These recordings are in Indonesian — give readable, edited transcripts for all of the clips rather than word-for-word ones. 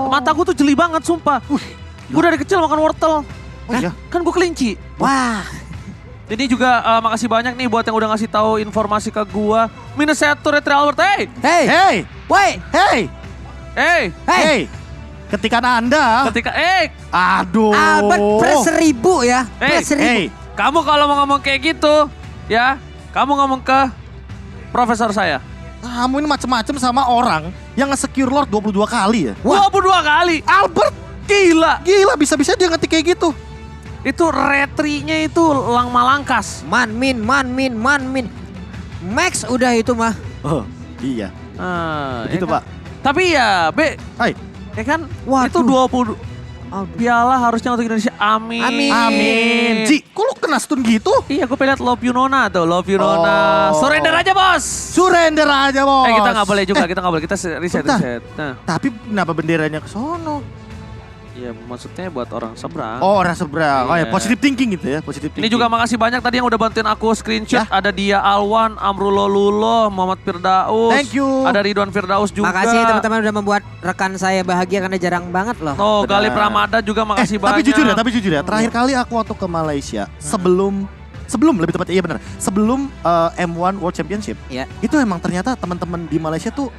Mataku tuh jeli banget sumpah. Gue dari kecil makan wortel. Oh iya? Kan gue kelinci. Wah. Ini juga makasih banyak nih buat yang udah ngasih tahu informasi ke gua. Minus 1 Retri Albert. Hey. Hey, Woi. hey, Hey. hey. Ketika Anda, Ketika aduh. Albert plus 1000 ya. Hey, Plus 1000. Hey, kamu kalau mau ngomong kayak gitu, ya, kamu ngomong ke profesor saya. kamu ini macem-macem sama orang yang nge-secure Lord 22 kali ya. 22 kali. Albert, Gila. gila bisa-bisa dia ngetik kayak gitu. Itu retrinya itu lang malangkas. Man min. Max udah itu mah. Oh, iya. Gitu, Ya kan? Pak. Tapi ya, Hai. ya kan? Waduh. Itu 20 piala harusnya untuk Indonesia. Amin. Amin. Ji, kok lu kena stun gitu? Iya, gue pengen liat Love You Nona tuh, Love You Nona. Oh. Surrender aja, Bos. Surrender aja, Bos. Kita nggak boleh juga, kita nggak boleh. Kita reset. bentar. Nah, Tapi kenapa benderanya ke sono? ya maksudnya buat orang seberang. Oh, orang seberang. Oh ya, Iya. positive thinking gitu ya, positive Ini thinking. juga makasih banyak tadi yang udah bantuin aku screenshot. Ya. Ada Dia Alwan, Amrullah Lulo, Muhammad Firdaus. Thank you. Ada Ridwan Firdaus juga. Makasih teman-teman udah membuat rekan saya bahagia karena jarang banget loh. Oh, Benar. Galip Ramada juga makasih Tapi banyak. jujur ya, terakhir kali aku waktu ke Malaysia sebelum lebih tepatnya iya benar. Sebelum M1 World Championship. Ya. Itu emang ternyata teman-teman di Malaysia tuh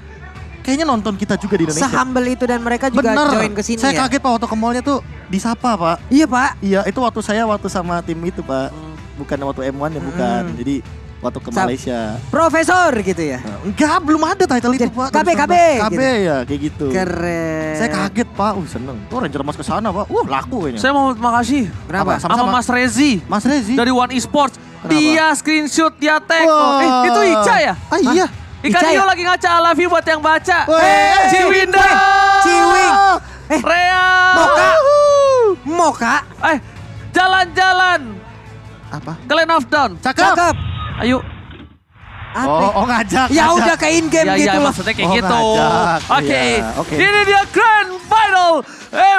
kayaknya nonton kita juga di Indonesia. Se-humble itu dan mereka juga Bener. join ke sini Saya ya. kaget Pak waktu ke mallnya tuh disapa Pak. Iya Pak. Iya itu waktu sama tim itu Pak. Bukan waktu M1 ya bukan. Jadi waktu ke Malaysia. Profesor gitu ya. Enggak belum ada title itu Pak. KB KB gitu. ya kayak gitu. Keren. Saya kaget Pak. Seneng. Tuh Ranger Mas ke sana Pak. Laku kayaknya. Saya mau makasih Kenapa? Sama-sama. sama Mas Rezi Mas Rezi. dari One Esports. Kenapa? Dia screenshot, dia tag. Wah. Itu Ica ya? Ah iya. Ikan Ica Dio ya? lagi ngaca I love you buat yang baca. Weh. Ciwinda. Ciwing. Rea. Moka. Moka. Jalan-jalan. Apa? Glen of Down. Cakep. Ayo. Apa? Ngajak. Ya ngajak. udah ke in game Ya, gitu loh. maksudnya kayak Oh, gitu. ngajak. Oke. Iya, oke. Ini dia Grand Final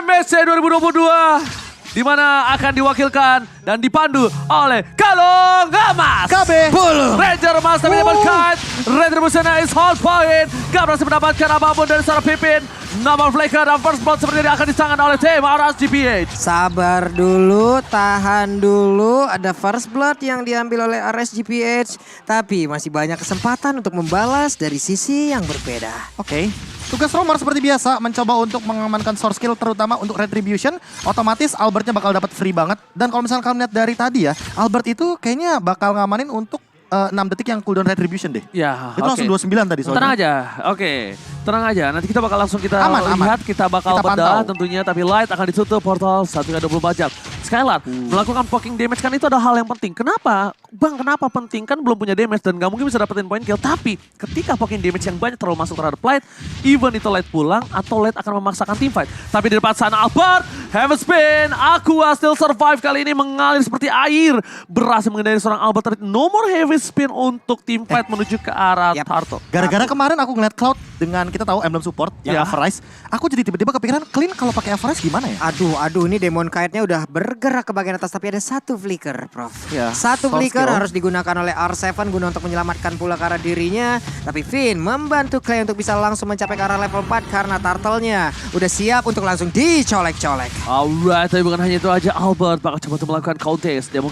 MSC 2022. Di mana akan diwakilkan dan dipandu oleh Kalong Gamas. KB. Ranger Mas tapi dapat kite. Retribution is hard point. Gak berhasil mendapatkan apapun dari seorang Pipin. Nomor Flaker dan First Blood sepertinya akan disangan oleh tim RSGPH. Sabar dulu, tahan dulu. Ada first blood yang diambil oleh RSGPH. Tapi masih banyak kesempatan untuk membalas dari sisi yang berbeda. Oke. Tugas Romer seperti biasa mencoba untuk mengamankan source skill terutama untuk Retribution. Otomatis Albertnya bakal dapat free banget. Dan kalau misalnya kalian lihat dari tadi ya, Albert itu kayaknya bakal ngamanin untuk 6 detik yang cooldown Retribution deh. Ya, Itu langsung 29 tadi soalnya. Tenang aja, oke. Tenang aja, nanti kita bakal langsung kita Aman. lihat, kita bakal Kita bedah pantau. tentunya. Tapi Light akan ditutup portal 1x24 jam. Skylar, melakukan poking damage kan itu ada hal yang penting. Kenapa? Bang, kenapa penting? Kan belum punya damage dan gak mungkin bisa dapetin point kill. Tapi ketika poking damage yang banyak terlalu masuk terhadap Light, even itu Light pulang atau Light akan memaksakan teamfight. Tapi di depan sana Albert, have a spin, Aqua still survive kali ini mengalir seperti air. Berhasil menghindari seorang Albert. No more heavy spin untuk teamfight menuju ke arah Yap. Tarto. Gara-gara kemarin aku ngeliat Cloud dengan kita tahu emblem support yang Ya. Avarice. Aku jadi tiba-tiba kepikiran clean kalau pakai Avarice gimana ya? Aduh, ini Demon Kite-nya udah bergerak ke bagian atas tapi ada satu flicker, Prof. Ya, Satu soft flicker skill. harus digunakan oleh R7 guna untuk menyelamatkan pula ke arah dirinya. Tapi Finn membantu Clay untuk bisa langsung mencapai ke arah level 4 karena turtle-nya udah siap untuk langsung dicolek-colek. Alright, tapi bukan hanya itu aja. Albert bakal coba untuk melakukan contest. Demon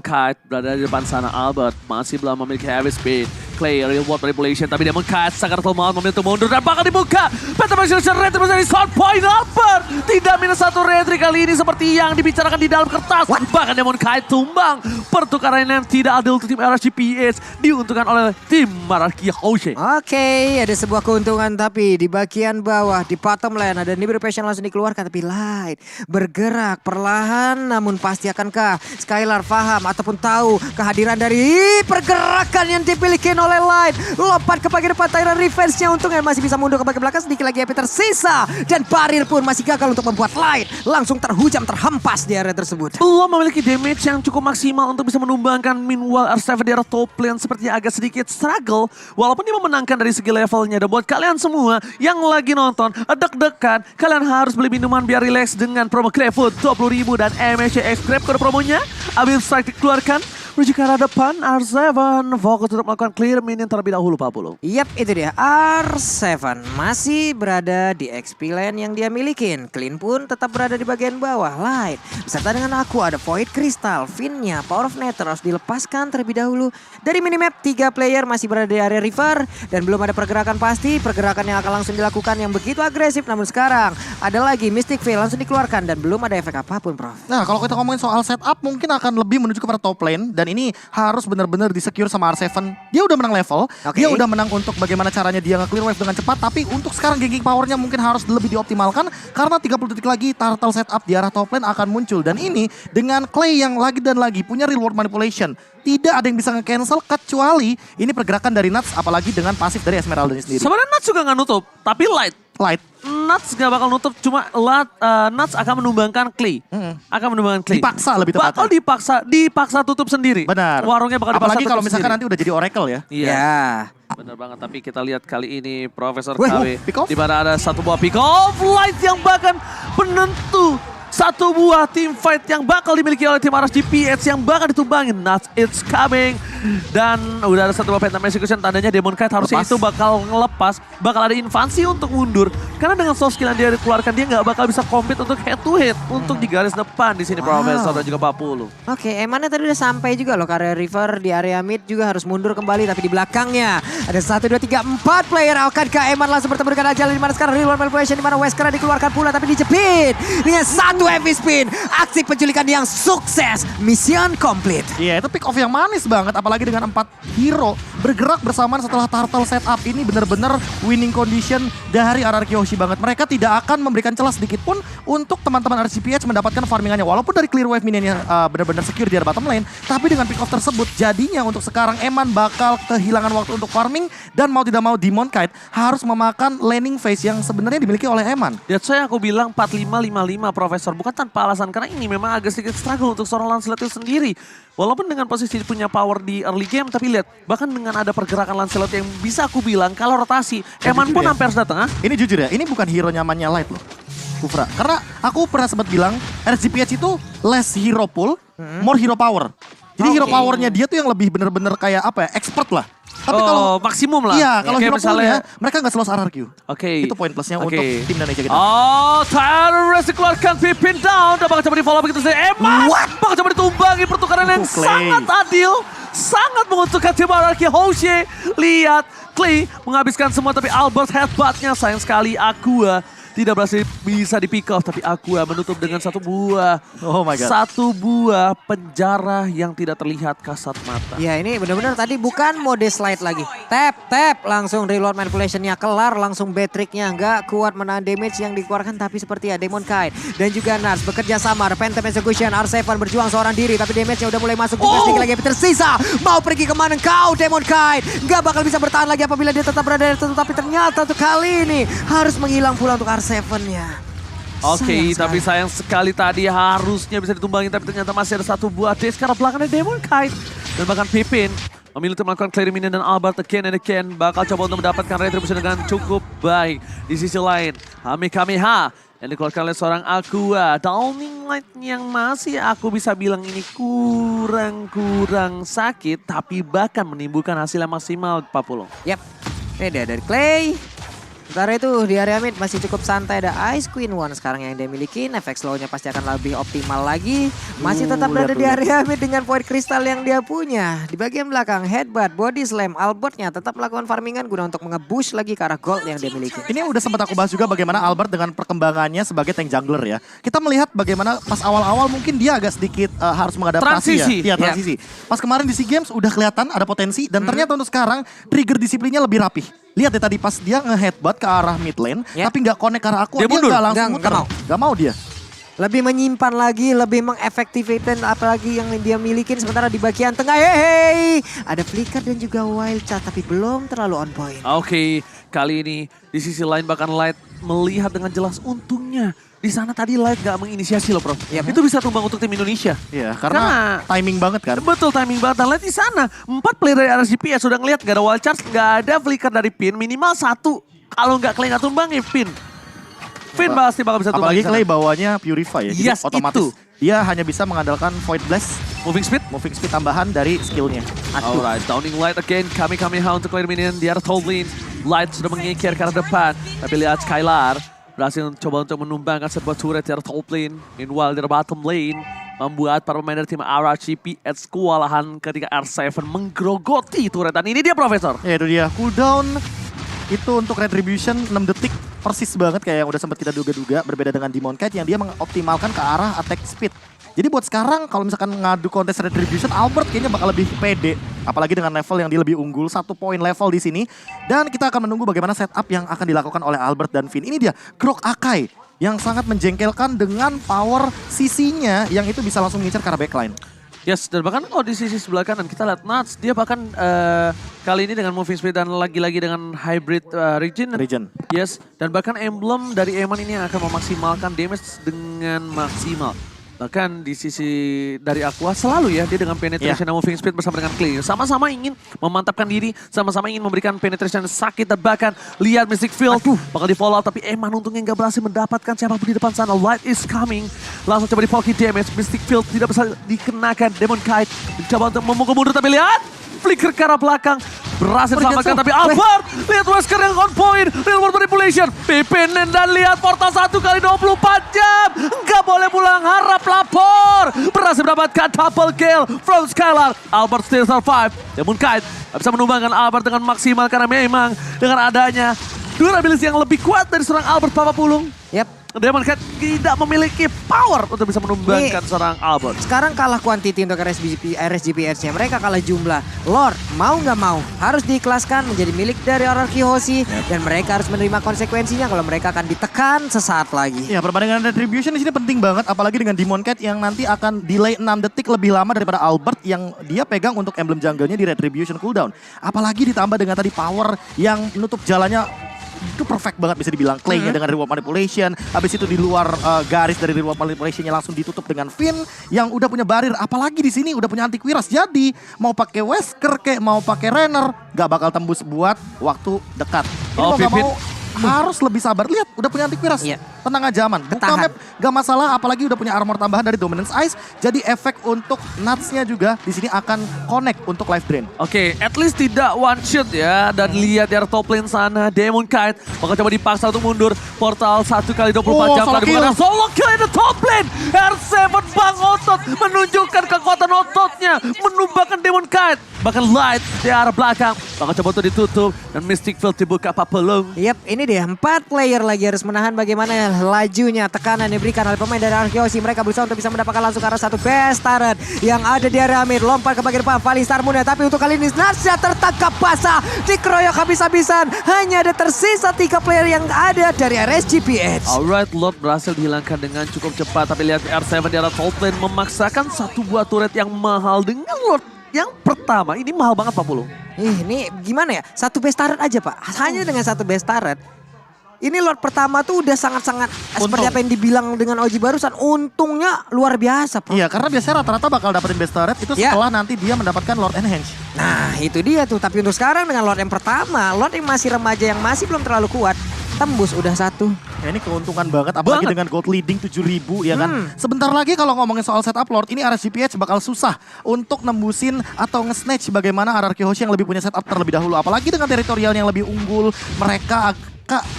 Kite berada di depan sana. Albert masih belum memiliki heavy speed. Clay, real world manipulation. Tapi Demon Kite sangat terlalu memilih untuk mundur dan bakal dibuka. Petromation Retri menjadi shot point. Albert tidak minus 1 Retri kali ini seperti yang dibicarakan di dalam kertas. Bahkan Demon Kite tumbang. Pertukaran yang tidak adil untuk tim RSGPH diuntungkan oleh tim Maraki Hoshe. Oke, ada sebuah keuntungan tapi di bagian bawah, di bottom lane ada Nibir Passion langsung dikeluarkan. Tapi Light bergerak perlahan namun pasti akankah Skylar paham ataupun tahu kehadiran dari pergerakan yang dimiliki oleh Light. Lompat ke bagian depan Tyra Revenge-nya untungnya masih bisa mundur ke bagian belakang sedikit lagi HP tersisa. Dan Barir pun masih gagal untuk membuat Light langsung terhujam terhempas di area tersebut. Belum memiliki damage yang cukup maksimal untuk bisa menumbangkan. Meanwhile R7 di arah top lane sepertinya agak sedikit struggle. Walaupun dia memenangkan dari segi levelnya. Dan buat kalian semua yang lagi nonton deg-degan, kalian harus beli minuman biar relax dengan promo GrabFood 20.000 dan MSCX Grab kode promonya. Abis strike dikeluarkan, menuju ke arah depan. R7 fokus untuk melakukan clear minion terlebih dahulu Pak Pulu. Yap, itu dia. R7 masih berada di XP lane yang dia milikin. Clean pun tetap berada di bagian bawah. Light beserta dengan aku ada Void Crystal, Finnya, Power of Nether harus dilepaskan terlebih dahulu. Dari minimap 3 player masih berada di area river dan belum ada pergerakan pasti. Pergerakan yang akan langsung dilakukan yang begitu agresif. Namun sekarang ada lagi Mystic Veil langsung dikeluarkan dan belum ada efek apapun, Prof. Nah, kalau kita ngomongin soal setup mungkin akan lebih menuju kepada top lane dan ini harus benar-benar di-secure sama R7. Dia udah menang level, Oke. dia udah menang untuk bagaimana caranya dia nge-clear wave dengan cepat, tapi untuk sekarang ganking powernya mungkin harus lebih dioptimalkan karena 30 detik lagi turtle setup di arah top lane akan muncul dan ini dengan Clay yang lagi dan lagi punya real world manipulation. Tidak ada yang bisa nge-cancel kecuali ini pergerakan dari Nuts apalagi dengan pasif dari Esmeralda sendiri. Sebenarnya Nuts juga nggak nutup, tapi Light. Nuts gak bakal nutup, cuma Nuts akan menumbangkan Clay. Akan menumbangkan Clay. Dipaksa lebih tepatnya. Bakal dipaksa tutup sendiri. Benar. Warungnya bakal dipaksa apalagi tutup kalau misalkan sendiri. nanti udah jadi Oracle ya. Iya. Ya. Bener banget, tapi kita lihat kali ini Profesor Wih, KW pick off? di mana ada satu buah pick off Light yang bahkan penentu. Satu buah team fight yang bakal dimiliki oleh tim RSGPH yang bakal ditumbangin. Nuts, it's coming. Dan udah ada satu buah Phantom Execution, tandanya Demon Knight harusnya Lepas. itu bakal ngelepas. Bakal ada invasi untuk mundur. Karena dengan soft skill yang dia keluarkan, dia nggak bakal bisa compete untuk head to head. Untuk di garis depan di sini Wow. Profesor dan juga Papulu. Oke, Emannya tadi udah sampai juga loh ke area river di area mid juga harus mundur kembali tapi di belakangnya ada 1 2 3 4 player akankah Eman langsung bertemu dengan Ajal di mana sekarang real world manipulation di mana Wesker dikeluarkan pula tapi dijepit dengan satu heavy spin. Aksi penculikan yang sukses. Mission complete. Iya, itu pick off yang manis banget apalagi dengan 4 hero bergerak bersamaan setelah turtle setup ini benar-benar winning condition dari RRQ Hoshi banget. Mereka tidak akan memberikan celah sedikit pun untuk teman-teman RCPH mendapatkan farmingannya. Walaupun dari clear wave minionnya benar-benar secure di bottom lane, tapi dengan pick off tersebut jadinya untuk sekarang Eman bakal kehilangan waktu untuk farming dan mau tidak mau Demon Knight harus memakan laning phase yang sebenarnya dimiliki oleh Eman. That's why aku bilang 45-55 Profesor. Bukan tanpa alasan, karena ini memang agak sedikit struggle untuk seorang Lancelot itu sendiri. Walaupun dengan posisi punya power di early game, tapi lihat, bahkan dengan ada pergerakan Lancelot yang bisa aku bilang, kalau rotasi, Eman jujur pun ya. hampir harus datang. Ini jujur ya, ini bukan hero nyamannya Light loh, Kufra. Karena aku pernah sempat bilang, RCPH itu less hero pool, more hero power. Jadi hero Oke. powernya dia tuh yang lebih bener-bener kayak apa ya, expert lah. Tapi Oh, kalau maksimum lah. iya, kalau Kayak hero misalnya- poolnya mereka nggak selos RRQ. Oke. Itu poin plusnya Oke. untuk tim Indonesia kita. Oh, Tyrus dikeluarkan, Pippin down. Dan bakal coba di follow begitu saja. Eman bakal coba ditumbangi, pertukaran yang Clay. sangat adil. Sangat menguntungkan tim RRQ Hoshi. Lihat, Clay menghabiskan semua, tapi Albert headbutt-nya sayang sekali. Aqua tidak berhasil bisa di pick off, tapi Aqua menutup dengan satu buah. Oh my God. Satu buah penjara yang tidak terlihat kasat mata. Ya ini benar-benar tadi bukan mode slide lagi. Tap langsung reload manipulationnya kelar. Langsung Beatrix-nya nggak kuat menahan damage yang dikeluarkan. Tapi seperti ya Demon Knight dan juga Nars bekerja sama. Phantom Execution R7 berjuang seorang diri. Tapi damage-nya udah mulai masuk juga sedikit lagi. Tersisa mau pergi kemana kau Demon Knight. Nggak bakal bisa bertahan lagi apabila dia tetap berada di situ. Tapi ternyata untuk kali ini harus menghilang pula untuk R7-nya. Oke, tapi sayang sekali tadi harusnya bisa ditumbangin, tapi ternyata masih ada satu buah dash karena belakangnya Demon Knight. Dan bahkan Pippin memilih untuk melakukan clear minion dan Albert again and again bakal coba untuk mendapatkan retribution dengan cukup baik. Di sisi lain, Kamehameha yang dikeluarkan oleh seorang Aqua. Downing Light yang masih aku bisa bilang ini kurang sakit, tapi bahkan menimbulkan hasil yang maksimal, Papulo. Yap, ini dia dari Clay. Sementara itu di area mid masih cukup santai, ada Ice Queen One sekarang yang dia miliki. Efek slow-nya pasti akan lebih optimal lagi. Masih tetap berada di area mid dengan Void Crystal yang dia punya. Di bagian belakang headbutt, body slam, Albertnya tetap melakukan farmingan guna untuk nge-push lagi ke arah gold yang dia miliki. Ini udah sempat aku bahas juga bagaimana Albert dengan perkembangannya sebagai tank jungler ya. Kita melihat bagaimana pas awal-awal mungkin dia agak sedikit harus mengadaptasi Transisi. ya. Iya, transisi. Pas kemarin di SEA Games udah kelihatan ada potensi dan ternyata untuk sekarang trigger disiplinnya lebih rapih. Lihat deh tadi pas dia nge-headbutt ke arah mid lane, Ya. tapi nggak connect ke arah aku, Dia dia mundur. nggak langsung Nggak muter. mau. Nggak mau dia. Lebih menyimpan lagi, lebih mengefektifkan apalagi yang dia milikin. Sementara di bagian tengah, hey, ada flicker dan juga wild chat tapi belum terlalu on point. Oke, kali ini di sisi lain bahkan Light melihat dengan jelas untungnya. Di sana tadi Light gak menginisiasi loh, Bro. Yap. Itu bisa tumbang untuk tim Indonesia. Iya, karena timing banget kan. Betul, timing banget. Dan Light di sana 4 player dari RSGP ya sudah ngeliat gak ada wild charge, gak ada flicker dari Pin, minimal 1. Kalau gak Clay gak tumbang ya Pin. Pin pasti bakal bisa tumbang. Apalagi di sana. Clay bawanya Purify ya. Jadi Yes, otomatis itu. dia hanya bisa mengandalkan Void Blast Moving speed. Moving speed tambahan dari skillnya. Alright, downing Light again. Kamehameha untuk clear minion di arah top lane. Light sudah mengikir ke arah depan. Tapi lihat Skylar berhasil coba untuk menumbangkan sebuah turret di arah top lane. Meanwhile di arah bottom lane membuat para pemain dari tim RRGPH kewalahan ketika R7 menggerogoti turret. Dan ini dia Profesor. Ya itu dia, cooldown itu untuk Retribution 6 detik. Persis banget kayak yang udah sempat kita duga-duga. Berbeda dengan Demon Knight yang dia mengoptimalkan ke arah attack speed. Jadi buat sekarang kalau misalkan ngadu kontes Retribution, Albert kayaknya bakal lebih pede. Apalagi dengan level yang dia lebih unggul, 1 poin level di sini. Dan kita akan menunggu bagaimana setup yang akan dilakukan oleh Albert dan Finn. Ini dia, Grok Akai yang sangat menjengkelkan dengan power CC-nya yang itu bisa langsung ngincar ke arah backline. Yes, dan bahkan kalau di sisi sebelah kanan kita lihat Nuts, dia bahkan kali ini dengan moving speed dan lagi-lagi dengan hybrid regen. Yes, dan bahkan emblem dari Eman ini yang akan memaksimalkan damage dengan maksimal. Bahkan di sisi dari Aqua selalu ya dia dengan penetration dan moving speed bersama dengan Clay. Sama-sama ingin memantapkan diri, sama-sama ingin memberikan penetration sakit dan bahkan lihat Mystic Field bakal di follow up tapi Eman untungnya nggak berhasil mendapatkan siapapun di depan sana. Light is coming. Langsung coba di pocket damage. Mystic Field tidak bisa dikenakan. Demon Knight mencoba untuk memukul mundur tapi lihat flicker ke arah belakang. Berhasil selamatkan tapi Albert lihat Wesker yang on point. Real world manipulation. Pipinen dan lihat portal 1 kali 24 jam. Nggak boleh pulang, harap lapor. Berhasil mendapatkan double kill from Skylar. Albert still survive. Demon Knight bisa menumbangkan Albert dengan maksimal karena memang dengan adanya durability yang lebih kuat dari seorang Albert Papa Pulung. Yap. Demon Knight tidak memiliki power untuk bisa menumbangkan seorang Albert. Sekarang kalah quantity untuk RSGPH-nya. Mereka kalah jumlah. Lord mau nggak mau harus diikhlaskan menjadi milik dari RRQ Hoshi. Dan mereka harus menerima konsekuensinya kalau mereka akan ditekan sesaat lagi. Ya, perbandingan Retribution di sini penting banget. Apalagi dengan Demon Knight yang nanti akan delay 6 detik lebih lama daripada Albert yang dia pegang untuk emblem jungle-nya di Retribution cooldown. Apalagi ditambah dengan tadi power yang menutup jalannya. Itu perfect banget bisa dibilang Clay-nya dengan reward manipulation. Habis itu di luar garis dari reward manipulation-nya langsung ditutup dengan Finn yang udah punya barir. Apalagi di sini udah punya antivirus. Jadi mau pakai Wesker kayak mau pakai Renner gak bakal tembus buat waktu dekat. Ini mau gak mau harus lebih sabar. Lihat udah punya antivirus. Iya. Tenang aja aman. Buka map gak masalah apalagi udah punya armor tambahan dari Dominance Ice. Jadi efek untuk Nuts-nya juga di sini akan connect untuk life drain. Oke, at least tidak one shot ya. Dan lihat dari top lane sana, Demon Knight bakal coba dipaksa untuk mundur. Portal 1 kali 24 jam. Solo kill. Solo kill in the top lane. R7 Bang Otot menunjukkan kekuatan ototnya. Menumbangkan Demon Knight. Bahkan Light di arah belakang. Bakal coba untuk ditutup. Dan Mystic Field dibuka Papelung. Yap, ini dia 4 player lagi harus menahan bagaimana lajunya tekanan yang diberikan oleh pemain dari Arkeoshi. Mereka berusaha untuk bisa mendapatkan langsung ke arah satu best turret yang ada di area mid. Lompat ke bagian depan Falling Star Moon. Tapi untuk kali ini Natsha tertangkap basah. Dikeroyok habis-habisan. Hanya ada tersisa 3 player yang ada dari RSGPH. Alright, Lord berhasil dihilangkan dengan cukup cepat. Tapi lihat R7 di arah top lane memaksakan satu buah turret yang mahal dengan Lord. Yang pertama, ini mahal banget Pak Pulung. Ini gimana ya? Satu best turret aja Pak. Hanya dengan satu best turret. Ini Lord pertama tuh udah sangat-sangat seperti apa yang dibilang dengan Oji barusan. Untungnya luar biasa Pak. Iya karena biasanya rata-rata bakal dapetin best turret itu setelah nanti dia mendapatkan Lord Enhance. Nah itu dia tuh. Tapi untuk sekarang dengan Lord yang pertama. Lord yang masih remaja yang masih belum terlalu kuat. Tembus udah 1. Ya ini keuntungan banget apalagi dengan gold leading 7.000 ya kan. Sebentar lagi kalau ngomongin soal setup Lord ini RSGPH bakal susah untuk nembusin atau nge-snatch bagaimana RRQ Hoshi yang lebih punya setup terlebih dahulu. Apalagi dengan teritorial yang lebih unggul, mereka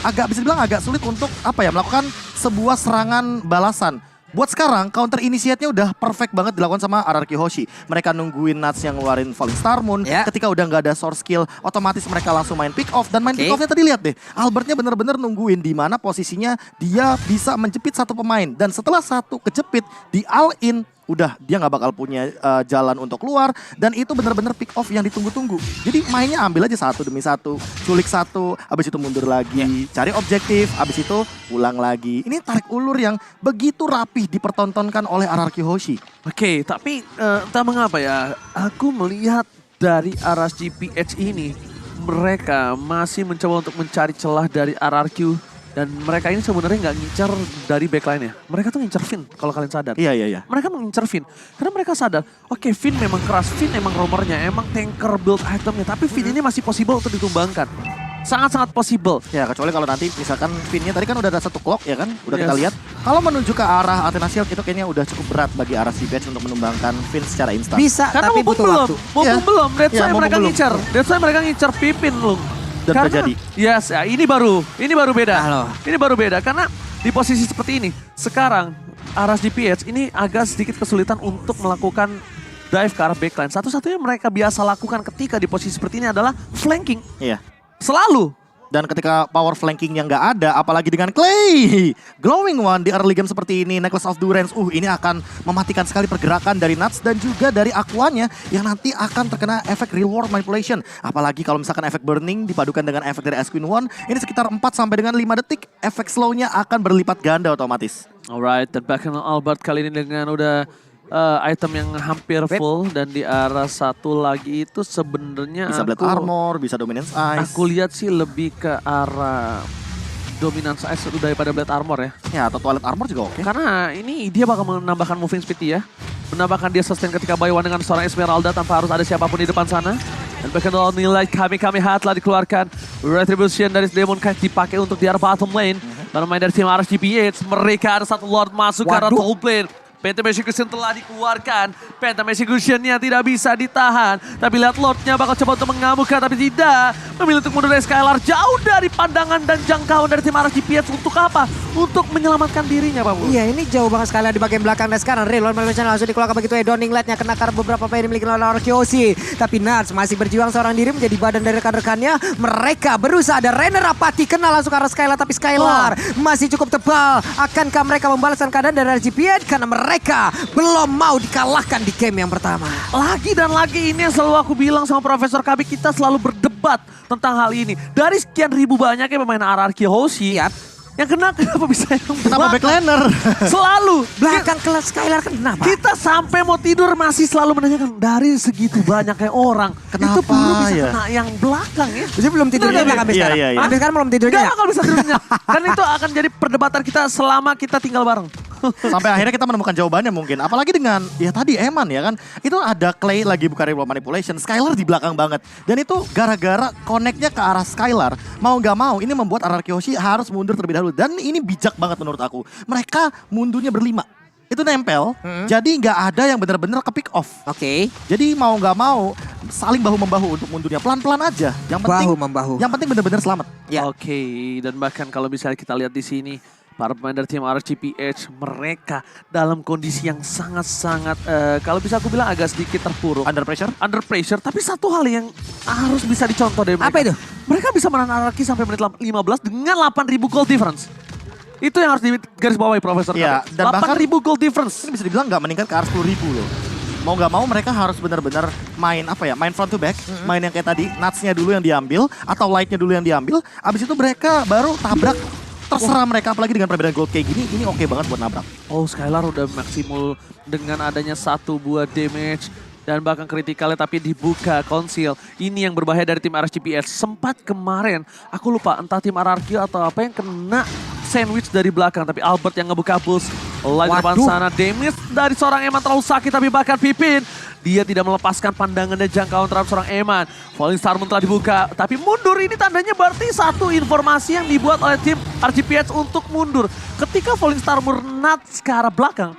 agak bisa dibilang agak sulit untuk melakukan sebuah serangan balasan. Buat sekarang, counter initiate-nya udah perfect banget dilakukan sama RRQ Hoshi. Mereka nungguin Nuts yang ngeluarin Falling Star Moon. Ketika udah nggak ada source skill, otomatis mereka langsung main pick off. Dan main pick off-nya tadi lihat deh, Albertnya bener-bener nungguin di mana posisinya dia bisa menjepit satu pemain. Dan setelah satu kejepit, di all-in, udah dia nggak bakal punya jalan untuk keluar. Dan itu bener-bener pick off yang ditunggu-tunggu. Jadi mainnya ambil aja satu demi satu, culik satu, abis itu mundur lagi, cari objektif, abis itu pulang lagi. Ini tarik ulur yang begitu rapih dipertontonkan oleh RRQ Hoshi. Oke, tapi entah mengapa ya, aku melihat dari RSGPH ini, mereka masih mencoba untuk mencari celah dari RRQ. Dan mereka ini sebenarnya nggak ngincar dari backline-nya. Mereka tuh ngincar Finn kalau kalian sadar. Iya. Mereka mengincar Finn. Karena mereka sadar, oke, Finn memang keras, Finn memang romernya, emang tanker build itemnya. Tapi Finn ini masih possible untuk ditumbangkan. sangat-sangat possible. Ya kecuali kalau nanti misalkan pinnya tadi kan udah ada satu clock ya kan, udah kita Yes. lihat. Kalau menuju ke arah Athena Shield itu kayaknya udah cukup berat bagi arah CPH untuk menumbangkan Finn secara instan. Bisa, Karena tapi mumpung butuh belum, waktu. mumpung Iya. belum, that's Iya, why mumpung mereka belum. ngincer. That's why mereka ngincer Pipin loh. Dan terjadi. Yes, ya, ini baru beda. Halo. Ini baru beda karena di posisi seperti ini, sekarang Aras GPH ini agak sedikit kesulitan untuk melakukan dive ke arah backline. Satu-satunya mereka biasa lakukan ketika di posisi seperti ini adalah flanking. Iya. Selalu. Dan ketika power flanking yang nggak ada, apalagi dengan Clay, Glowing One di early game seperti ini, Necklace of Durance, ini akan mematikan sekali pergerakan dari Nuts dan juga dari Aquanya yang nanti akan terkena efek real world manipulation. Apalagi kalau misalkan efek burning dipadukan dengan efek dari Ice Queen One, ini sekitar 4 sampai dengan 5 detik, efek slownya akan berlipat ganda otomatis. Alright, dan bahkan Albert kali ini dengan udah item yang hampir full dan di arah satu lagi itu sebenarnya Bisa Blade Armor, bisa Dominance Ice. aku lihat sih lebih ke arah Dominance Ice daripada Blade Armor ya. Ya, atau Toilet Armor juga oke. Karena ini dia bakal menambahkan moving speed ya. Menambahkan dia sustain ketika buy one dengan seorang Esmeralda tanpa harus ada siapapun di depan sana. Dan bahkan kalau nilai Kamehameha telah dikeluarkan. Retribution dari Demon Knight dipakai untuk di arah bottom lane. Lalu main dari tim RSGPH, mereka ada satu Lord masuk ke arah top lane. Phantom Execution telah dikeluarkan. Phantom Execution-nya tidak bisa ditahan. Tapi lihat Lord-nya bakal coba untuk mengamukkan, tapi tidak. Memilih untuk mundur dari Skylar jauh dari pandangan dan jangkauan dari tim RSGPH. Untuk apa? Untuk menyelamatkan dirinya, Pak Bu. Iya, ini jauh banget sekali di bagian belakang dan sekarang Real World Manipulation langsung dikeluarkan begitu ya. Donning Light-nya kena karena beberapa player dimiliki oleh Laura Kyoshi. Tapi Nuts masih berjuang seorang diri menjadi badan dari rekan-rekannya. Mereka berusaha, ada Renner Apati kena langsung ke arah Skylar, tapi Skylar masih cukup tebal. Akankah mereka membalaskan keadaan dari RSGPH? Karena mereka belum mau dikalahkan di game yang pertama. Lagi dan lagi ini yang selalu aku bilang sama Profesor KB, kita selalu berdebat tentang hal ini. Dari sekian ribu banyaknya pemain RRQ Hoshi, yang kenapa bisa yang Kenapa backlaner? Selalu. Belakang kelas Skylar kenapa? Kita sampai mau tidur masih selalu menanyakan dari segitu banyaknya orang. Kenapa itu peluru bisa ya? Nah, kena yang belakang ya. Jadi belum tidurnya Bener, nggak sampai iya, sekarang? iya, iya. Sampai sekarang belum tidurnya Gak ya? bakal bisa tidurnya. Kan itu akan jadi perdebatan kita selama kita tinggal bareng. Sampai akhirnya kita menemukan jawabannya mungkin. Apalagi dengan ya tadi Eman ya kan. Itu ada Clay lagi buka real manipulation. Skylar di belakang banget. Dan itu gara-gara connect-nya ke arah Skylar. Mau gak mau ini membuat RRQ Hoshi harus mundur terlebih dahulu. Dan ini bijak banget menurut aku. Mereka mundurnya berlima. Itu nempel. Jadi gak ada yang benar-benar ke pick off. Oke. Jadi mau gak mau saling bahu-membahu untuk mundurnya. Pelan-pelan aja. Yang penting Bahu-membahu. Yang penting benar-benar selamat. Ya. Oke, dan bahkan kalau misalnya kita lihat di sini, para pemain dari tim RSGPH mereka dalam kondisi yang sangat-sangat kalau bisa aku bilang agak sedikit terpuruk. Under pressure. Under pressure, tapi satu hal yang harus bisa dicontoh dari mereka. Apa itu? Mereka bisa menang anarki sampai menit 15 dengan 8.000 gold difference. Itu yang harus digarisbawahi Profesor. Iya, dan 8.000 gold difference. Ini bisa dibilang nggak meningkat ke arah 10.000 loh. Mau nggak mau mereka harus benar-benar main apa ya, main front to back, main yang kayak tadi, nuts-nya dulu yang diambil atau light-nya dulu yang diambil. Abis itu mereka baru tabrak. Terserah mereka, apalagi dengan perbedaan gold kayak gini, ini oke banget buat nabrak. Oh, Skylar udah maksimal dengan adanya 1 buah damage dan bahkan kritikalnya tapi dibuka conceal. Ini yang berbahaya dari tim RSGPH. Sempat kemarin aku lupa entah tim RRQ atau apa yang kena sandwich dari belakang, tapi Albert yang ngebuka boost. Light depan Waduh. sana, damage dari seorang Eman terlalu sakit, tapi bahkan Pipin dia tidak melepaskan pandangan dan jangkauan terhadap seorang Eman. Falling Star Moon telah dibuka, tapi mundur ini tandanya berarti satu informasi yang dibuat oleh tim RGPH untuk mundur. Ketika Falling Star Moon nuts ke arah belakang,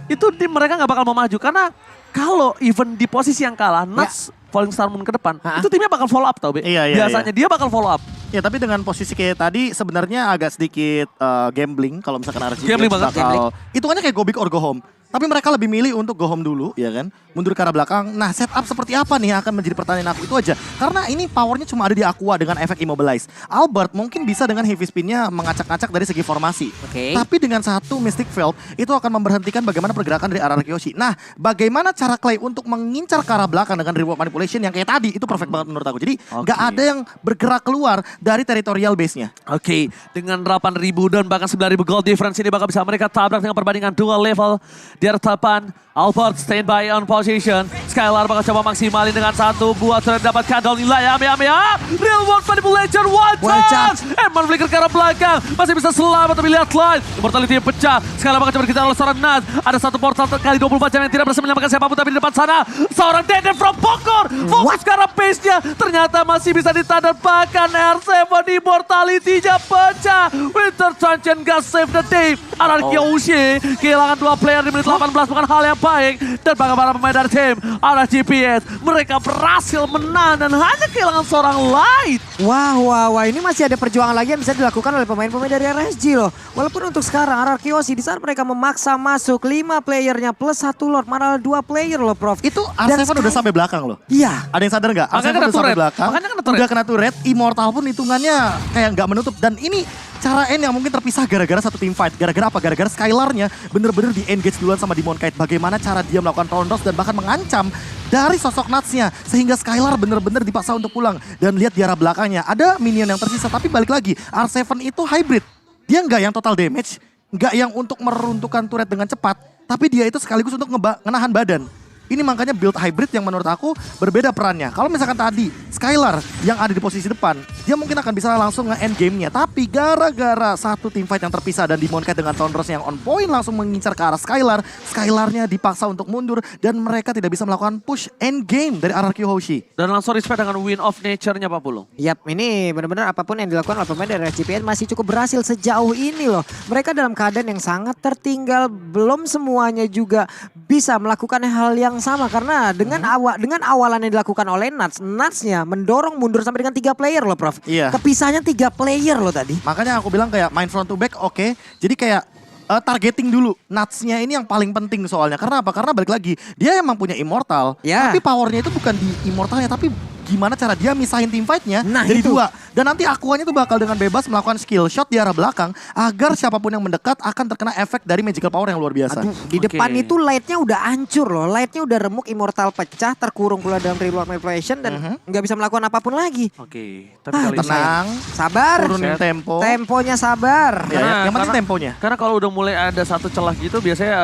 itu tim mereka nggak bakal mau maju. Karena kalau even di posisi yang kalah, nuts Falling Star Moon ke depan, itu timnya bakal follow up tau Be. Iya, iya, Biasanya dia bakal follow up. Ya tapi dengan posisi kayak tadi sebenarnya agak sedikit gambling kalau misalkan RSGPH Gambling banget, bakal hitungannya kayak go big or go home. Tapi mereka lebih milih untuk go home dulu, ya kan? Mundur ke arah belakang. Nah, setup seperti apa nih yang akan menjadi pertanyaan aku itu aja. Karena ini powernya cuma ada di Aqua dengan efek immobilize. Albert mungkin bisa dengan heavy spinnya mengacak-acak dari segi formasi. Oke. Tapi dengan satu Mystic Field itu akan memberhentikan bagaimana pergerakan dari RRQ Hoshi. Nah, bagaimana cara Clay untuk mengincar ke arah belakang dengan reward manipulation yang kayak tadi itu perfect banget menurut aku. Jadi nggak Oke. ada yang bergerak keluar dari territorial base-nya. Oke, dengan 8.000 dan bahkan 9.000 gold difference ini bakal bisa mereka tabrak dengan perbandingan 2 level. Di arah depan, Albert standby on position. Skylar bakal coba maksimalin dengan satu buah turret dapatkan down nilai. Real World Manipulation, one chance. Eman flicker ke arah belakang. Masih bisa selamat tapi lihat line. Immortality yang pecah. Skylar bakal coba dikejar oleh seorang Nats. Ada satu portal kali 24 jam yang tidak berhasil menyelamatkan siapapun. Tapi di depan sana, seorang Dede from Bogor. Fokus ke arah pace-nya. Ternyata masih bisa ditahan. Bahkan R7 Immortality-nya pecah. Winter Transient gak save the day. RRQ Hoshi kehilangan 2 player di menit 18, bukan hal yang baik. Dan bagaimana para pemain dari tim RRGPS, mereka berhasil menang dan hanya kehilangan seorang Light. Wah, ini masih ada perjuangan lagi yang bisa dilakukan oleh pemain-pemain dari RSG loh. Walaupun untuk sekarang RRQ Hoshi di saat mereka memaksa masuk 5 playernya plus 1 Lord, mana 2 player loh Prof. Itu R7 udah sampai belakang loh. Iya. Ada yang sadar nggak? Makanya R7 kena udah sampai turret. belakang. Makanya kena turret. Udah kena turret. Immortal pun hitungannya kayak nggak menutup. Dan ini cara N yang mungkin terpisah gara-gara satu team fight. Gara-gara apa? Gara-gara Skylar-nya bener-bener di-engage duluan sama Demon Knight. Bagaimana cara dia melakukan Rondos dan bahkan mengancam dari sosok Nuts-nya. Sehingga Skylar bener-bener dipaksa untuk pulang. Dan lihat di arah belakangnya, ada minion yang tersisa. Tapi balik lagi, R7 itu hybrid. Dia nggak yang total damage, nggak yang untuk meruntuhkan turret dengan cepat. Tapi dia itu sekaligus untuk ngenahan badan. Ini makanya build hybrid yang menurut aku berbeda perannya. Kalau misalkan tadi Skylar yang ada di posisi depan, dia mungkin akan bisa langsung nge-end game-nya. Tapi gara-gara satu team fight yang terpisah dan Demon Knight dengan Thunders yang on point langsung mengincar ke arah Skylar, Skylar-nya dipaksa untuk mundur dan mereka tidak bisa melakukan push end game dari RRQ Hoshi. Dan langsung respect dengan win of nature-nya Pak Pulung. Yap, ini benar-benar apapun yang dilakukan oleh pemain dari RSGPS masih cukup berhasil sejauh ini loh. Mereka dalam keadaan yang sangat tertinggal, belum semuanya juga bisa melakukan hal yang sama karena dengan awalan yang dilakukan oleh Nuts-nya mendorong mundur sampai dengan 3 player loh Prof. Iya. Kepisahnya 3 player loh tadi. Makanya aku bilang kayak main front to back oke. Jadi kayak targeting dulu. Nuts-nya ini yang paling penting soalnya. Karena apa? Karena balik lagi, dia emang punya Immortal. Ya. Tapi powernya itu bukan di Immortalnya, tapi gimana cara dia misahin team fight-nya Nah, jadi itu. 2. Dan nanti Aquanya tuh bakal dengan bebas melakukan skill shot di arah belakang agar siapapun yang mendekat akan terkena efek dari magical power yang luar biasa. Aduh, di depan itu lightnya udah hancur loh. Lightnya udah remuk, Immortal pecah, terkurung pula dalam Real World Manipulation dan nggak bisa melakukan apapun lagi. Oke, tapi kali ini Tenang, Sabar. turunin tempo. Temponya sabar. Ya, yang penting temponya. Karena kalau udah mulai ada satu celah gitu biasanya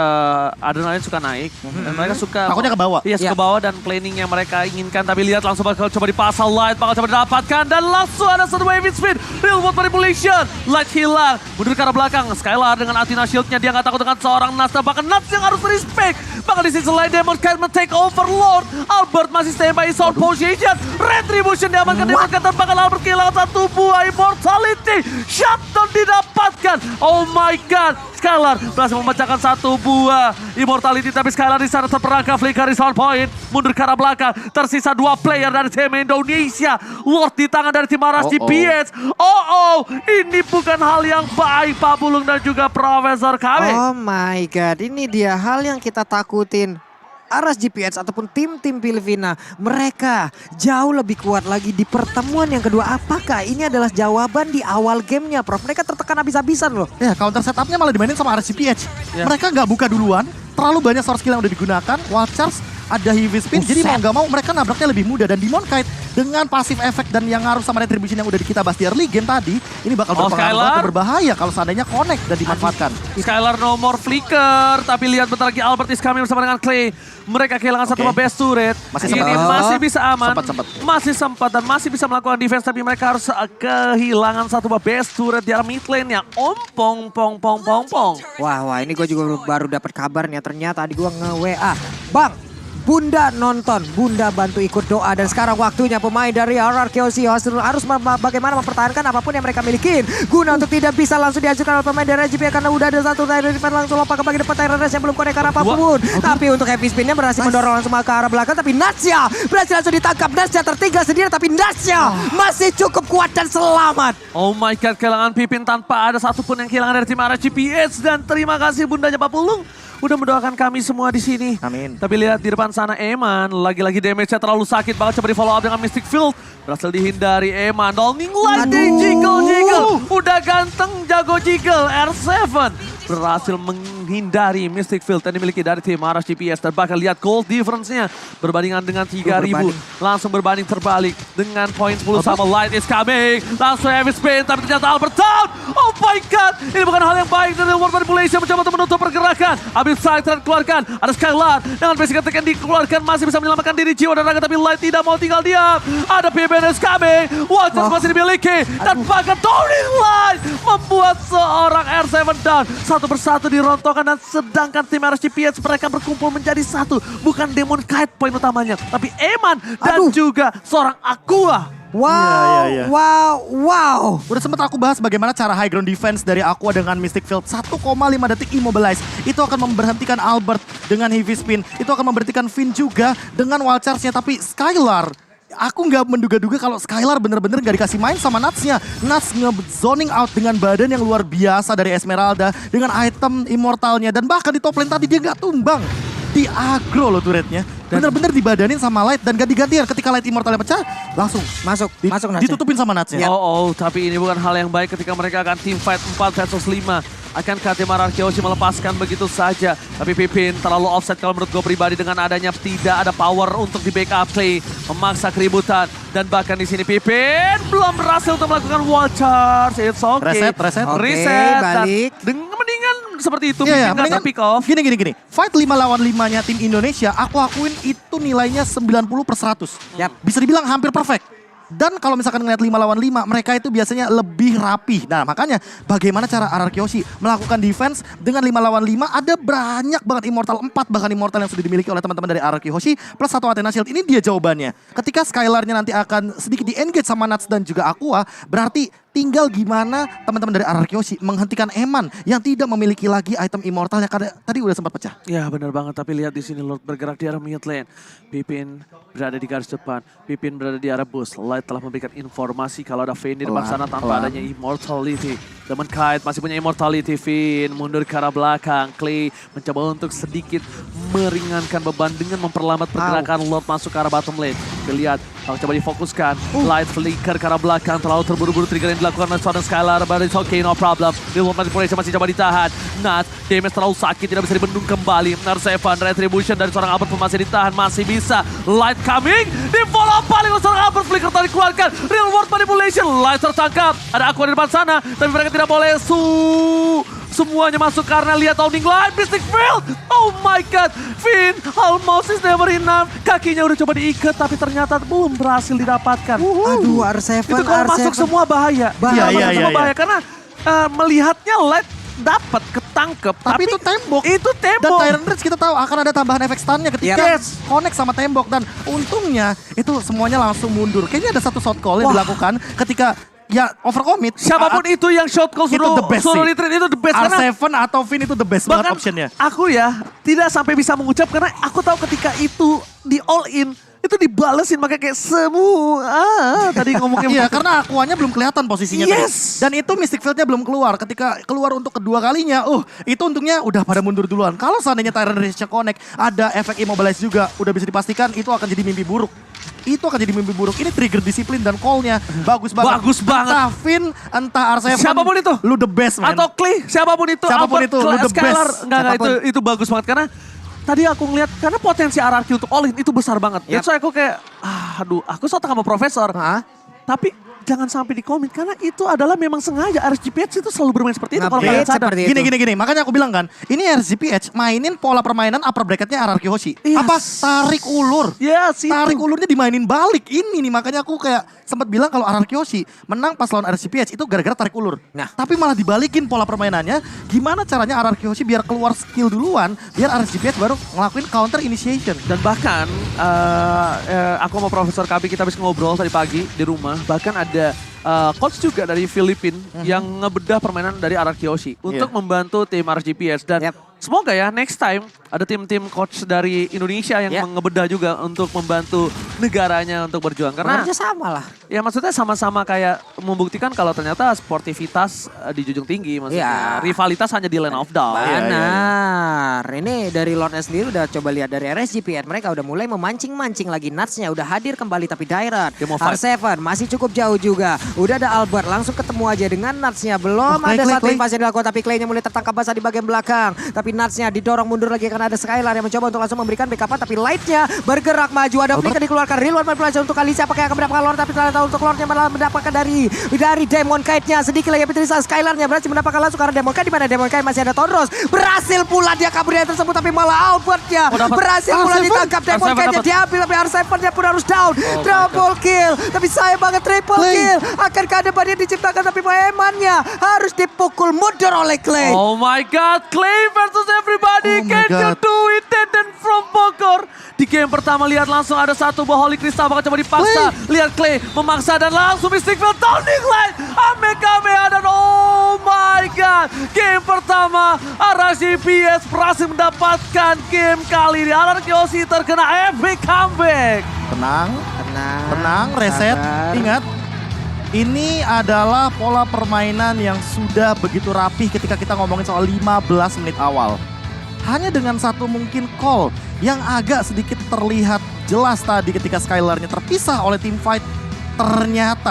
adrenalin suka naik. Dan mereka suka Takutnya ke bawah. Iya, Ya. ke bawah dan planning yang mereka inginkan. Tapi lihat langsung bakal coba dipasang Light, bakal coba didapatkan dan langsung ada satu wave speed. Real World Manipulation. Light hilang, mundur ke arah belakang. Skylar dengan Athena Shield-nya, dia nggak takut dengan seorang Nats. Bahkan Nats yang harus respect. Bahkan di sisi lain Demon Knight men-take overload. Albert masih standby sound position. Retribution diamankan, Demon Knight bahkan Albert kehilangan satu buah Immortality. Shutdown didapatkan. Oh my god. Skylar berhasil memecahkan satu buah Immortality. Tapi Skylar di sana terperangkap, flicker di sound point. Mundur ke arah belakang. Tersisa 2 player dari tim Indonesia. Lord di tangan dari tim RSGPS. Ini bukan hal yang baik Pak Pulung dan juga Profesor kami. Oh my god, ini dia hal yang kita takutin. RSGPS ataupun tim-tim Filipina, mereka jauh lebih kuat lagi di pertemuan yang kedua. Apakah ini adalah jawaban di awal gamenya, Prof? Mereka tertekan habis-habisan loh. Ya, counter setupnya malah dimainin sama RCPH. Ya. Mereka nggak buka duluan, terlalu banyak source skill yang udah digunakan, wild charge, ada heavy spin, jadi mau nggak mau mereka nabraknya lebih mudah. Dan Demon Knight dengan pasif efek dan yang ngaruh sama retribution yang udah kita bahas di early game tadi, ini bakal berpengaruh Skylar. banget dan berbahaya kalau seandainya connect dan dimanfaatkan. Skylar no more flicker, tapi lihat bentar lagi Albert is coming bersama dengan Clay. Mereka kehilangan satu best turret. Masih Ini sempat. masih bisa aman. Sempat. Masih sempat dan masih bisa melakukan defense, tapi mereka harus kehilangan satu best turret di arah mid lane yang pong. Wah, ini gue juga baru dapat kabarnya. Ternyata tadi gue nge-WA. Bang, Bunda nonton, Bunda bantu ikut doa. Dan sekarang waktunya pemain dari RRQ Hoshi harus bagaimana mempertahankan apapun yang mereka miliki. Guna untuk tidak bisa langsung dihancurkan oleh pemain dari RGP karena udah ada satu Tyrant defense langsung lompat ke bagian depan Tyrant yang belum connect arah apapun. Tapi untuk heavy spinnya berhasil mendorong langsung ke arah belakang. Tapi Natsya berhasil langsung ditangkap. Natsya tertinggal sendiri tapi Natsya masih cukup kuat dan selamat. Oh my god, kehilangan Pipin tanpa ada satupun yang kehilangan dari tim RSGPS. Dan terima kasih bundanya Pak Pulung udah mendoakan kami semua di sini. Amin. Tapi lihat di depan sana Eman, lagi-lagi damage-nya terlalu sakit banget. Coba di follow up dengan Mystic Field. Berhasil dihindari Eman. Downing Light jiggle. Udah ganteng, jago jiggle. R7 berhasil menghindari Mystic Field yang dimiliki dari tim Aras GPS. Dan bahkan lihat goal difference-nya berbandingan dengan 3.000. Langsung berbanding terbalik dengan poin 10 sama Light is coming. Langsung heavy spin, tapi ternyata Albert down. Oh my god, ini bukan hal yang baik dari World Manipulation mencoba untuk menutup pergerakan. Ambil side trend keluarkan, ada Skylar dengan basic attack yang dikeluarkan masih bisa menyelamatkan diri jiwa dan raga, tapi Light tidak mau tinggal diam. Ada PBN is coming, Waters masih dimiliki dan bahkan Tony Light membuat seorang R7 down. Satu persatu dirontokkan dan sedangkan tim RSGPH mereka berkumpul menjadi satu. Bukan Demon Kite poin utamanya, tapi Eman dan juga seorang Aqua. Wow, Iya. wow. Udah sempat aku bahas bagaimana cara high ground defense dari Aqua dengan Mystic Field. 1,5 detik immobilize. Itu akan memberhentikan Albert dengan heavy spin. Itu akan memberhentikan Finn juga dengan wild charge-nya. Tapi Skylar, aku nggak menduga-duga kalau Skylar bener-bener nggak dikasih main sama Nuts-nya. Nuts nge-zoning out dengan badan yang luar biasa dari Esmeralda. Dengan item immortalnya. Dan bahkan di top lane tadi dia nggak tumbang. Di aggro loh turretnya. Bener-bener dibadanin sama Light dan gak digantian. Ketika Light immortalnya pecah, langsung Masuk Nuts-nya. ditutupin sama Nuts-nya. Tapi ini bukan hal yang baik ketika mereka akan team fight 4 versus 5. Akankah tim Arkeoshi melepaskan begitu saja? Tapi Pipin terlalu offset kalau menurut gue pribadi dengan adanya tidak ada power untuk di backup Clay. Memaksa keributan. Dan bahkan di sini Pipin belum berhasil untuk melakukan wall charge. It's okay. Reset. Oke, Reset. balik. Mendingan seperti itu. Iya, Pipin nggak pick off. Gini. Fight 5 lawan 5-nya tim Indonesia, aku akuin itu nilainya 90/100. Yap. Bisa dibilang hampir perfect. Dan kalau misalkan ngeliat 5 lawan 5, mereka itu biasanya lebih rapi. Nah makanya bagaimana cara RRQ Yoshi melakukan defense dengan 5 lawan 5. Ada banyak banget immortal, 4 bahkan immortal yang sudah dimiliki oleh teman-teman dari RRQ Yoshi. Plus 1 Athena Shield, ini dia jawabannya. Ketika Skylar-nya nanti akan sedikit di-engage sama Nuts dan juga Aqua, berarti tinggal gimana teman-teman dari RRQ Yoshi menghentikan Eman yang tidak memiliki lagi item immortal yang tadi udah sempat pecah. Ya benar banget, tapi lihat di sini Lord bergerak di arah mid lane. Pipin berada di garis depan, Pipin berada di arah boost. Light telah memberikan informasi kalau ada Finn di depan sana tanpa adanya immortality. Demon Kite masih punya immortality, Finn mundur ke arah belakang. Clay mencoba untuk sedikit meringankan beban dengan memperlambat pergerakan Lord masuk ke arah bottom lane. Lihat, coba difokuskan. Light flicker ke arah belakang, terlalu terburu-buru trigger yang dilakukan oleh seorang Skylar, but it's okay, no problem. World Manipulation masih coba ditahan. Nuts, damage terlalu sakit, tidak bisa dibendung kembali. Narsevan, Retribution dari seorang Albert pun masih ditahan, masih bisa. Light coming, di follow balik oleh seorang Albert, flicker tadi dikeluarkan. Real World Manipulation, Light tertangkap. Ada Aqua di depan sana, tapi mereka tidak boleh semuanya masuk karena lihat Owning Light, Mystic Field. Oh my god, Finn almost is never enough. Kakinya udah coba diikat tapi ternyata belum berhasil didapatkan. Aduh, R7, Itu kalau masuk semua bahaya. Iya. Bahaya karena melihatnya Light dapat ketangkep. Tapi itu tembok. Itu Dan tembok. Tyrant Rage kita tahu akan ada tambahan efek stunnya ketika connect sama tembok. Dan untungnya itu semuanya langsung mundur. Kayaknya ada satu shot call yang dilakukan ketika ya overcommit. Siapapun itu yang shot call itu the best suruh sih. retreat itu the best. Karena R7 atau Finn itu the best banget optionnya. aku ya tidak sampai bisa mengucap karena aku tahu ketika itu di all in itu dibalesin makanya kayak semua tadi ngomongnya Iya, karena Aquanya belum kelihatan posisinya tadi. Yes. Dan itu Mystic Field-nya belum keluar. Ketika keluar untuk kedua kalinya, itu untungnya udah pada mundur duluan. Kalau seandainya Tyrant Rage connect, ada efek immobilize juga, udah bisa dipastikan itu akan jadi mimpi buruk. Itu akan jadi mimpi buruk. Ini trigger disiplin dan call-nya bagus banget. Bagus banget. Entah Finn, entah R7. Siapapun itu. Lu the best, man. atau Clay, siapapun itu, Siapapun Albert, itu, lu the Skylar, best. enggak itu bagus banget karena tadi aku ngeliat karena potensi RRQ untuk all in itu besar banget. Dan so aku kayak aku sotak sama profesor. Tapi jangan sampai di komit karena itu adalah memang sengaja RSGPH itu selalu bermain seperti itu kalau kalian sadar. Gini. Makanya aku bilang kan, ini RSGPH mainin pola permainan upper bracketnya RRQ Hoshi. Yes. Apa? Tarik ulur. Yes, itu. Tarik ulurnya dimainin balik. Ini nih makanya aku kayak sempat bilang kalau RRQ Hoshi menang pas lawan RSGPH itu gara-gara tarik ulur. Nah. Tapi malah dibalikin pola permainannya. Gimana caranya RRQ Hoshi biar keluar skill duluan, biar RSGPH baru ngelakuin counter initiation. Dan bahkan aku sama Profesor Kabi kita habis ngobrol tadi pagi di rumah. Bahkan ada coach juga dari Filipina yang ngebedah permainan dari RRQ Yoshi untuk membantu tim RGPS. Dan semoga ya next time ada tim-tim coach dari Indonesia yang ngebedah juga untuk membantu negaranya untuk berjuang. Karena sama lah. Ya maksudnya sama-sama kayak membuktikan kalau ternyata sportivitas dijunjung tinggi. Maksudnya rivalitas hanya di lane of down. Benar. Ini dari Lord S sendiri udah coba lihat dari RSGPN. Mereka udah mulai memancing-mancing lagi. Nuts-nya udah hadir kembali tapi Dairat. R7 masih cukup jauh juga. Udah ada Albert langsung ketemu aja dengan Nuts-nya. Belum ada satu invasi yang dilakukan tapi Clay-nya mulai tertangkap basah di bagian belakang. Tapi tapi Nuts-nya didorong mundur lagi karena ada Skylar yang mencoba untuk langsung memberikan backup, tapi Light-nya bergerak maju. Ada flick yang dikeluarkan, reload manipulasi untuk Kalisia, apakah yang akan mendapatkan Lord, tapi ternyata untuk Lord-nya malah mendapatkan dari Demon Kite-nya. Sedikit lagi Petrisa, Skylar-nya berhasil mendapatkan langsung karena Demon Kite, di mana Demon Kite masih ada Tondros. Berhasil pula dia kabur dari tersebut, tapi malah Albert-nya berhasil pula ditangkap. Demon Kite-nya diambil, tapi R7-nya pun harus down. Double kill, tapi sayang banget triple kill. Akankah ada badai diciptakan, tapi Eman-nya harus dipukul mundur oleh Clay. Oh my god, Clay versus everybody. Oh my Can you God. do it? Dan from Bogor. Di game pertama lihat langsung ada satu buah Holy Crystal bakal coba dipaksa. Lihat Clay memaksa dan langsung Mystic Field Towning Light. Kamehameha dan oh my god. Game pertama Arashi PS berhasil mendapatkan game kali ini. Anarkyosi terkena epic comeback. Tenang, reset. sabar. Ingat, ini adalah pola permainan yang sudah begitu rapih ketika kita ngomongin soal 15 menit awal. Hanya dengan satu mungkin call yang agak sedikit terlihat jelas tadi ketika Skylar-nya terpisah oleh team fight. Ternyata